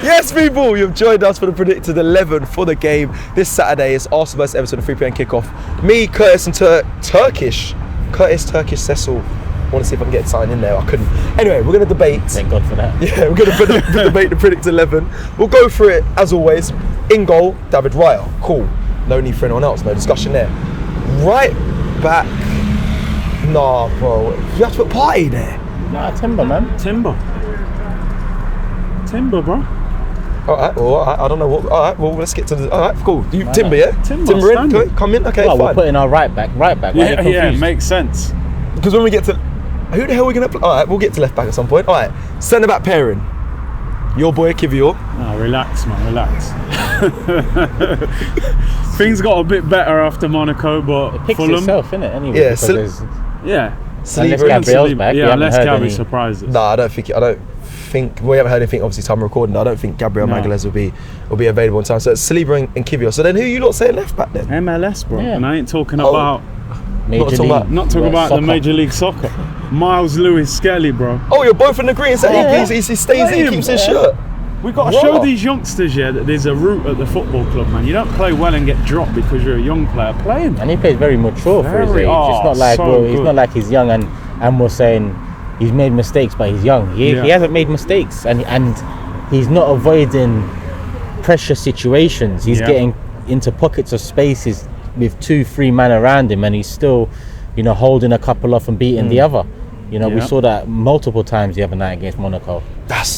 Yes, people, you've joined us for the predicted 11 for the game this Saturday. It's Arsenal vs Everton, a 3 p.m. kickoff. Me, Curtis, and Turkish Cecil. I want to see if I can get something in there. I couldn't. Anyway, we're going to debate. Thank God for that. Yeah, we're going to debate the predicted 11. We'll go through it as always. In goal, David Raya. Cool. No need for anyone else. No discussion there. Right back. Nah, bro. You have to put Party there. Nah, Timber, man. Timber, bro. Alright, I don't know what. Alright, well, let's get to the. Alright, cool. Timber, yeah? Timber in? Come in? Okay, well, fine. we're putting our right back. Yeah, makes sense. Because when we get to. Who the hell are we going to play? Alright, we'll get to left back at some point. Alright, centre back pairing. Your boy, Kivior. Oh, relax, man, relax. Things got a bit better after Monaco, but It picks Fulham. itself, innit? Anyway, Yeah, because Yeah. unless Gabriel's back, Yeah, we haven't unless heard Gabby any. surprises. Nah, I don't think we haven't heard anything. Obviously, time of recording. I don't think Gabriel Magalhaes will be available in time. So it's Saliba and Kivior. So then, who you lot saying left back then? MLS, bro. Yeah. And I ain't talking about Major talking League. about- not talking about soccer. the Major League Soccer. Miles Lewis-Skelly, bro. Oh, you're both in agreement. So Yeah. he stays in, Play him, keeps his yeah. shirt. We got to What? show these youngsters, yeah, that there's a route at the football club, man. You don't play well and get dropped because you're a young player. Play him. And he plays very mature for his Very- age. It's not like so he's good. not like he's young and we're saying he's made mistakes, but he's young. He hasn't made mistakes, and he's not avoiding pressure situations. He's getting into pockets of spaces with 2-3 men around him, and he's still, holding a couple off and beating the other. We saw that multiple times the other night against Monaco.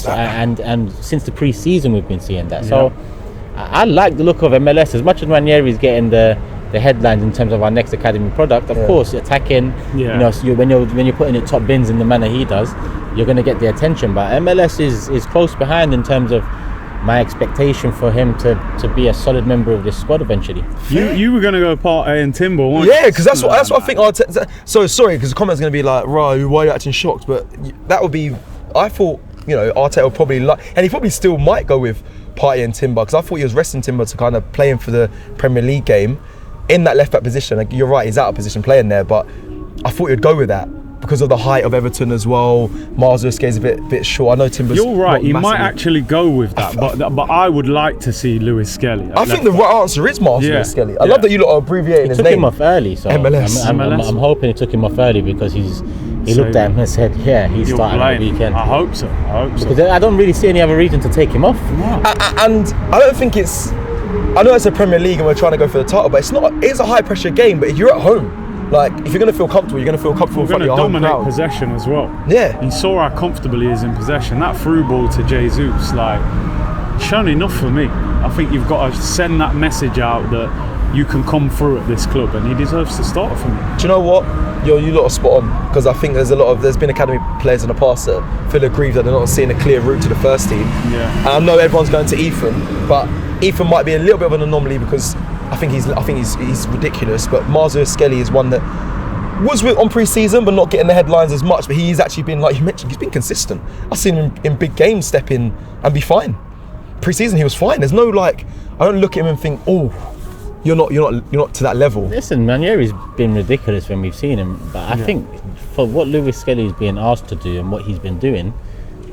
And since the pre-season we've been seeing that. So I like the look of MLS as much as Ranieri's getting the headlines in terms of our next academy product. Of course, attacking. So when you're putting it top bins in the manner he does, you're going to get the attention. But MLS is close behind in terms of my expectation for him to be a solid member of this squad eventually. You were going to go part A and Timber, weren't you? Yeah, because that's what I think. So sorry, because the comment's going to be like, "Right, why are you acting shocked?" But that would be. I thought Arteta would probably and he probably still might go with Partey and Timber, because I thought he was resting Timber to kind of play him for the Premier League game in that left back position. Like, you're right, he's out of position playing there, but I thought he'd go with that because of the height of Everton as well. Miles Lewis-Skelly's a bit short. I know Timber's. You're right. He might massively. actually go with that, but I would like to see Lewis-Skelly. I think the right answer is Miles Lewis-Skelly. I love that you lot are abbreviating his Took name. him off early, so MLS. I'm hoping he took him off early because he looked at him and said, "Yeah, he's You're starting on the playing. weekend." I hope so. Because I don't really see any other reason to take him off. And I don't think it's. I know it's a Premier League and we're trying to go for the title, but it's not. It's a high pressure game. But if you're at home, like, if you're going to feel comfortable, you're going to feel comfortable in We're front going of to your home dominate crowd. possession as well. Yeah. You saw how comfortable he is in possession. That through ball to Jesus, shown enough for me. I think you've got to send that message out that you can come through at this club, and he deserves to start for me. Do you know what? You lot are spot on, because I think there's been academy players in the past that feel aggrieved that they're not seeing a clear route to the first team. Yeah. And I know everyone's going to Ethan, but Ethan might be a little bit of an anomaly because I think he's ridiculous. But Miles Lewis-Skelly is one that was on pre-season but not getting the headlines as much. But he's actually been, like you mentioned, he's been consistent. I've seen him in big games step in and be fine. Pre-season he was fine. There's no I don't look at him and think, oh, you're not to that level. Listen, Ranieri's been ridiculous when we've seen him, but I think for what Lewis-Skelly is being asked to do and what he's been doing,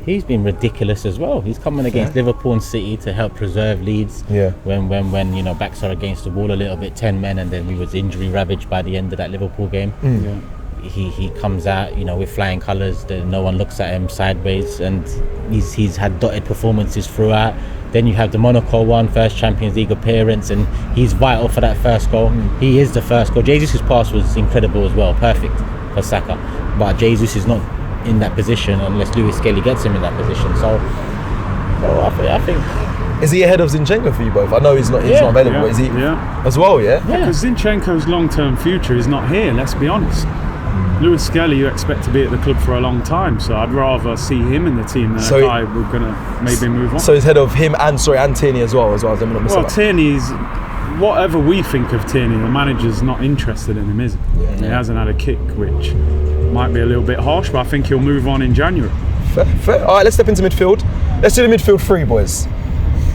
he's been ridiculous as well. He's coming against Liverpool and City to help preserve leads. Yeah. When backs are against the wall a little bit, 10 men, and then we was injury ravaged by the end of that Liverpool game. He comes out, with flying colours. No one looks at him sideways, and he's had dotted performances throughout. Then you have the Monaco one, first Champions League appearance, and he's vital for that first goal. He is the first goal. Jesus' pass was incredible as well, perfect for Saka. But Jesus is not in that position unless Lewis-Skelly gets him in that position. So I think. Is he ahead of Zinchenko for you both? I know he's not available. Is he as well? Yeah. Because Zinchenko's long-term future is not here. Let's be honest. Lewis-Skelly, you expect to be at the club for a long time, so I'd rather see him in the team than a guy we're going to maybe move on. So he's ahead of him and Tierney as well. Well, Tierney's, whatever we think of Tierney, the manager's not interested in him, is he? He hasn't had a kick, which might be a little bit harsh, but I think he'll move on in January. Fair. All right, let's step into midfield. Let's do the midfield three, boys.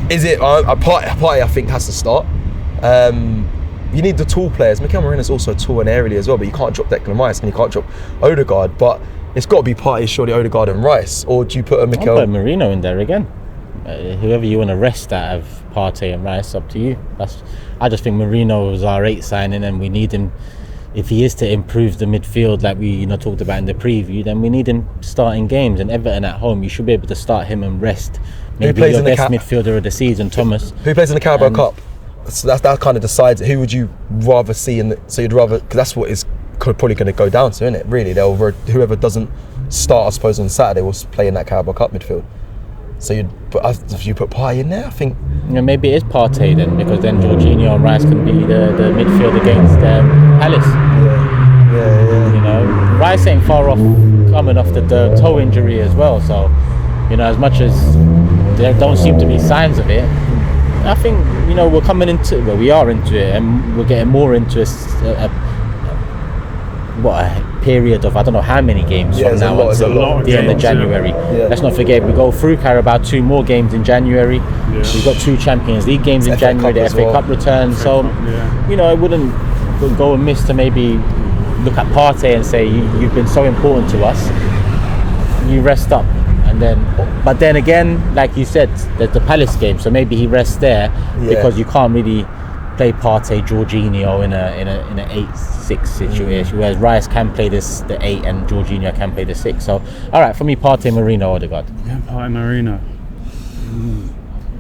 Is it Partey? I think has to start. You need the tall players. Mikel Merino's also tall and aerially as well, but you can't drop Declan Rice and you can't drop Odegaard. But it's got to be Partey, surely Odegaard and Rice. Or do you put a Mikel? I'll put Merino in there again. whoever you want to rest out of Partey and Rice, up to you. I just think Marino was our 8 signing, and we need him. If he is to improve the midfield like we talked about in the preview, then we need him starting games. And Everton at home, you should be able to start him and rest maybe your best midfielder of the season, Thomas. Who plays in the Carabao Cup? So that kind of decides it. Who would you rather see so you'd rather, because that's what is probably going to go down to, isn't it? Really, whoever doesn't start, I suppose, on Saturday will play in that Carabao Cup midfield. So if you put Partey in there, I think maybe it is Partey then, because then Jorginho and Rice can be the midfield against Palace. Yeah. You know, Rice ain't far off coming off the toe injury as well. So, you know, as much as there don't seem to be signs of it, I think, you know, we are into it, and we're getting more into a period of I don't know how many games from now until the end of January. Yeah. Let's not forget, we go through Carabao, 2 more games in January. Yeah. We've got 2 Champions League games in January, the FA Cup return. So, you know, it wouldn't go amiss to maybe look at Partey and say, you've been so important to us, you rest up. But then again, like you said, there's the Palace game, so maybe he rests there because you can't really play Partey, Jorginho in a 8-6 situation, whereas Rice can play the 8 and Jorginho can play the 6. So, all right, for me, Partey, Marino, Odegaard. Yeah, Partey, Marino.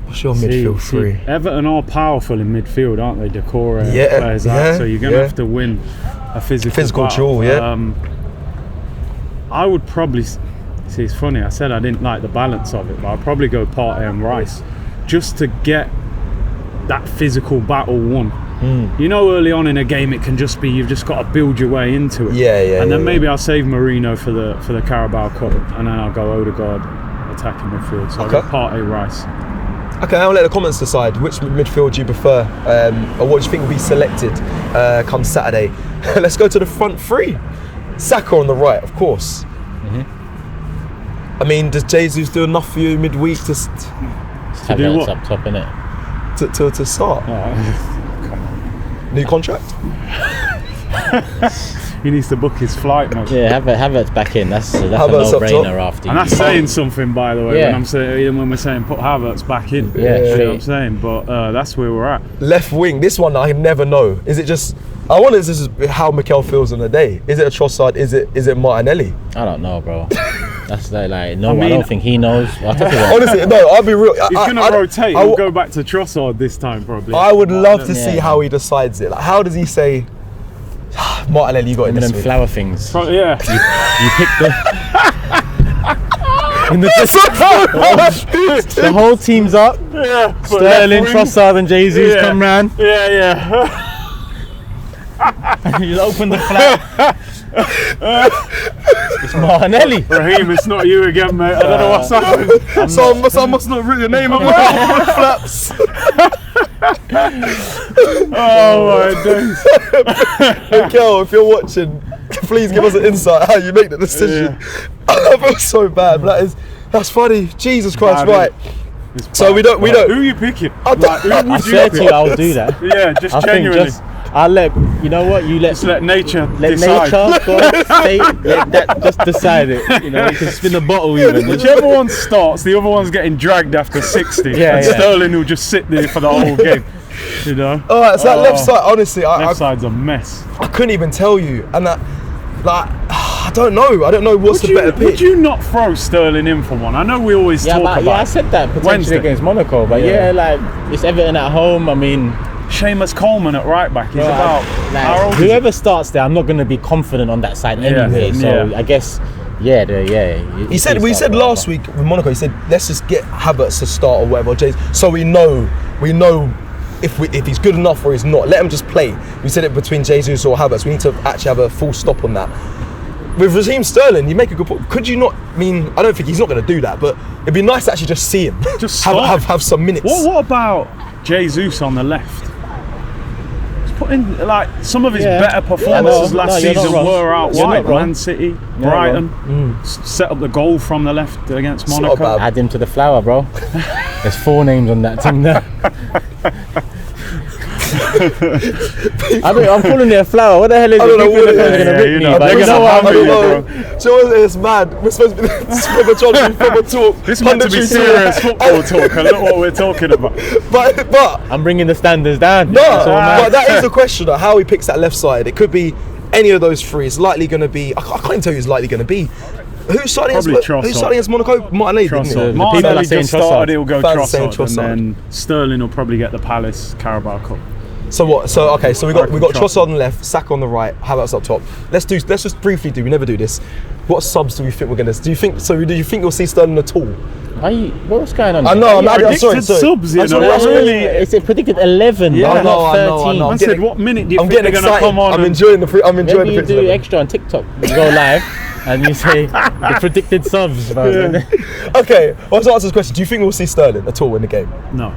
What's your midfield three? Everton are powerful in midfield, aren't they? Decore players, so you're going to have to win a physical duel. I would probably. See, it's funny, I said I didn't like the balance of it, but I'd probably go Partey and Rice just to get that physical battle won. You know, early on in a game it can just be, you've just got to build your way into it. And then maybe I'll save Marino for the Carabao Cup, and then I'll go Odegaard attacking midfield. So I'll go Partey, Rice. Okay, I'll let the comments decide which midfield do you prefer, or what do you think will be selected come Saturday. Let's go to the front 3. Saka on the right, of course. I mean, does Jesus do enough for you midweek to do what? Up top, innit? To start? Come on. New contract? He needs to book his flight, mate. Yeah, Havertz back in. That's a no-brainer after. And that's saying something, by the way. When we're saying put Havertz back in. You know what I'm saying? But that's where we're at. Left wing. This one I never know. Is it just? I wonder if this is how Mikel feels on the day. Is it a Trossard? Is it Martinelli? I don't know, bro. That's I don't think he knows. Honestly, no, I'll be real. He's going to rotate. He'll go back to Trossard this time, probably. I would love to see how he decides it. Like, how does he say, Martinelli, you got in this week? Flower things. Yeah. You pick the whole team's up. Yeah. Sterling, Trossard and Jesus come round. Yeah. You open the flap. It's Martinelli. Raheem, it's not you again, mate. I don't know what's happened. Someone must not written your name on the flaps. Oh my days. Mikel, if you're watching, please give us an insight how you make the decision. I feel so bad, but that's funny. Jesus Christ, right. So we don't. Who are you picking? I swear to you, I'll do that. Yeah, just genuinely. I'll you know what, let nature decide. Let that just decide it. You know, you can spin the bottle even. Whichever one starts, the other one's getting dragged after 60. Sterling will just sit there for the whole game. You know? Alright, so that left side, honestly, left side's a mess. I couldn't even tell you. And that, I don't know what's the better pick. Would you not throw Sterling in for one? I know we always talk about I said that potentially Wednesday against Monaco, but it's Everton at home. I mean, Seamus Coleman at right back. He's about whoever starts there. I'm not going to be confident on that side anyway. So I guess we said last week with Monaco. He said let's just get Havertz to start or whatever, so we know if he's good enough or he's not. Let him just play. We said it between Jesus or Havertz. We need to actually have a full stop on that. With Raheem Sterling, you make a good point. Could you not? I mean, I don't think he's not going to do that, but it'd be nice to actually just see him. Just have some minutes. What about Jesus on the left? Put in some of his better performances last season were out wide. Man City, Brighton, set up the goal from the left against Monaco. Add him to the flower, bro. There's 4 names on that team there. I'm calling it a flower. What the hell is it? I don't know what it is. Gonna rip you me, know, but they're you gonna know what? hammer you, know. bro. So it's mad. We're supposed to be proper talk. This meant to be punditry serious football talk, and look what we're talking about. But I'm bringing the standards down. no, That's all, man. but that is a question of how he picks that left side. It could be any of those three. It's likely going to be. I can't even tell you who's likely going to be. Who's starting Probably against? Trossard. Who's starting against Monaco? Martinelli, didn't Trossard. he? people Martinelli are saying just started, he'll go Fans are saying Trossard, and then Sterling will probably get the Palace Carabao Cup. So what? So okay. So we got Trossard. Trossard on the left, Saka on the right. How about us up top? Let's just briefly do. We never do this. What subs do we think we're gonna? Do you think you'll see Sterling at all? What's going on? I know. I'm Predicted sorry. subs, you I'm know. sorry, That's really. It's a predicted 11. Yeah. not I know. 13. I said, what minute do you I'm think getting they're going to excited. come on? I'm and- enjoying the. I'm enjoying Maybe the you picture. do extra on TikTok. You go live and you say the predicted subs. Bro. Okay. Well, let's answer this question. Do you think we'll see Sterling at all in the game? No.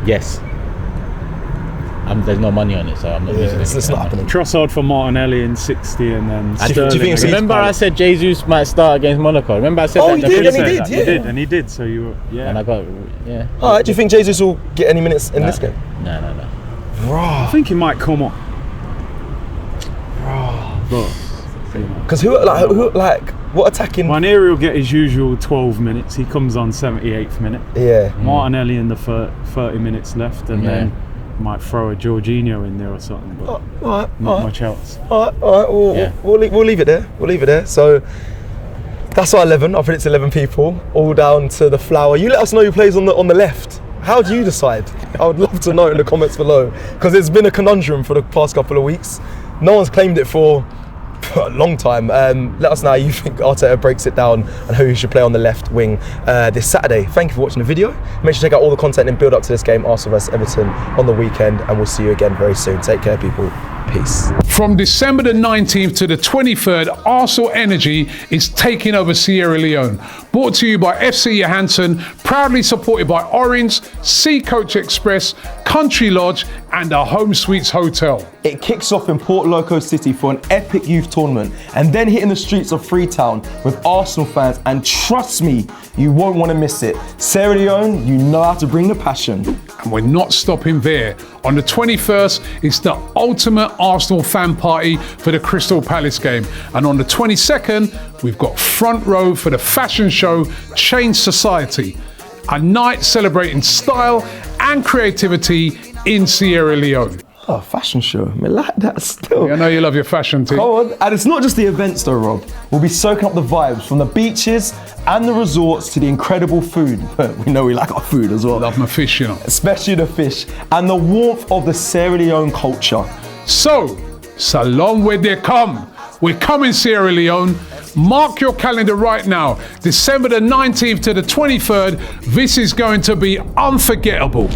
Yes. There's no money on it, so I'm not using it. It's not happening. Trossard for Martinelli in 60, and then Do you Sterling. think it's- against Remember I Palace. said Jesus might start against Monaco? Remember I said Oh, that? he in the did, and previous he episode? did, He yeah. did, and he did. So you were, And I yeah. got, yeah. All right. Do you think Jesus will get any minutes in this game? No. I think he might come on. But Because who what attacking? Ranieri will get his usual 12 minutes. He comes on 78th minute. Yeah. Martinelli in the 30 minutes left, and Yeah. then might throw a Jorginho in there or something. But All right. not much else. All right. Yeah. We'll leave it there. We'll leave it there. So that's our 11. I predict 11 people, all down to the flower. You let us know who plays on the left. How do you decide? I would love to know in the comments below, because it's been a conundrum for the past couple of weeks. No one's claimed it for a long time. Let us know how you think Arteta breaks it down and who you should play on the left wing this Saturday. Thank you for watching the video. Make sure to check out all the content and build up to this game, Arsenal vs Everton, on the weekend, and we'll see you again very soon. Take care, people. Peace. From December the 19th to the 23rd, Arsenal Energy is taking over Sierra Leone. Brought to you by FC Johansson, proudly supported by Orange, Sea Coach Express, Country Lodge, and the Home Suites Hotel. It kicks off in Port Loco City for an epic youth tournament, and then hitting the streets of Freetown with Arsenal fans, and trust me, you won't want to miss it. Sierra Leone, you know how to bring the passion. And we're not stopping there. On the 21st, it's the ultimate Arsenal fan party for the Crystal Palace game. And on the 22nd, we've got front row for the fashion show Change Society. A night celebrating style and creativity in Sierra Leone. Oh, fashion show. I like that still. I know you love your fashion team. Come on. And it's not just the events though, Rob. We'll be soaking up the vibes from the beaches and the resorts to the incredible food. We know we like our food as well. Love my fish, you know. Especially the fish and the warmth of the Sierra Leone culture. So, Salon where they come. We're coming, Sierra Leone. Mark your calendar right now. December the 19th to the 23rd. This is going to be unforgettable.